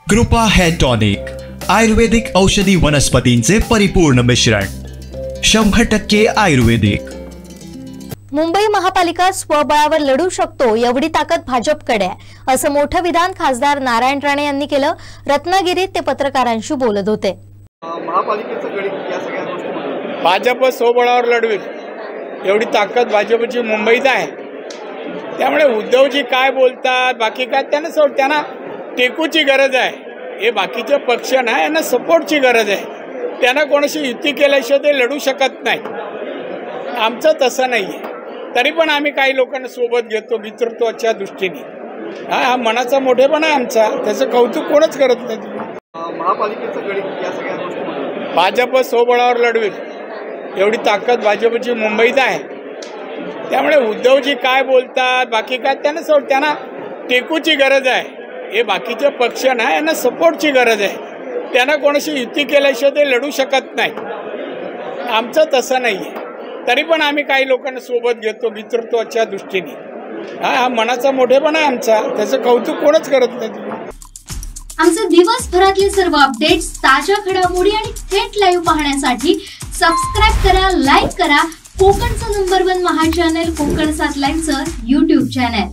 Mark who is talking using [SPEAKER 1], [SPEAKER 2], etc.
[SPEAKER 1] कृपा hair tonic, आयुर्वेदिक औषधी वनस्पतींचे परिपूर्ण मिश्रण, 100% आयुर्वेदिक।
[SPEAKER 2] मुंबई महापालिका स्वबळावर लढू शकतो एवढी ताकद भाजपकडे आहे, असं मोठं विधान खासदार नारायण राणे यांनी केलं। रत्नागिरीत ते पत्रकारांशी बोलत होते।
[SPEAKER 3] महापालिकेचं गणित या सगळ्या गोष्टी
[SPEAKER 4] भाजप स्वबळावर लढवेल एवढी ताकद भाजपची मुंबईत आहे। त्यामुळे उद्धवजी काय बोलतात बाकी काय त्यांना टेकूची गरज आहे। हे बाकीचे पक्ष नाही, यांना सपोर्टची गरज आहे। त्यांना कोणाशी युती केल्याशिवाय ते लढू शकत नाही। आमचं तसं नाही आहे, तरी पण आम्ही काही लोकांना सोबत घेतो मित्रत्वाच्या दृष्टीने। हा मनाचा मोठेपणा आहे आमचा, त्याचं कौतुक कोणच करत नाही।
[SPEAKER 3] महापालिकेचं गणित या सगळ्या गोष्टी
[SPEAKER 4] भाजप स्वबळावर लढवेल एवढी ताकद भाजपची मुंबईत आहे। त्यामुळे उद्धवजी काय बोलतात बाकी काय त्यांना टेकूची गरज आहे। हे बाकीचे पक्ष नाही, यांना सपोर्टची गरज आहे। त्यांना कोणाशी युती केल्याशिवाय ते लढू शकत नाही। आमचं तसं नाही आहे, तरी पण आम्ही काही लोकांना सोबत घेतो मित्रत्वाच्या दृष्टीने। हा मनाचा मोठेपणा आहे आमचा, त्याचं कौतुक कोणच करत नाही।
[SPEAKER 5] आमचे दिवसभरातले सर्व अपडेट्स, ताज्या घडामोडी आणि थेट लाईव्ह पाहण्यासाठी सबस्क्राइब करा, लाईक करा कोकणचं नंबर 1 महा चॅनल कोकण 7 लाईव्हचं YouTube चॅनल।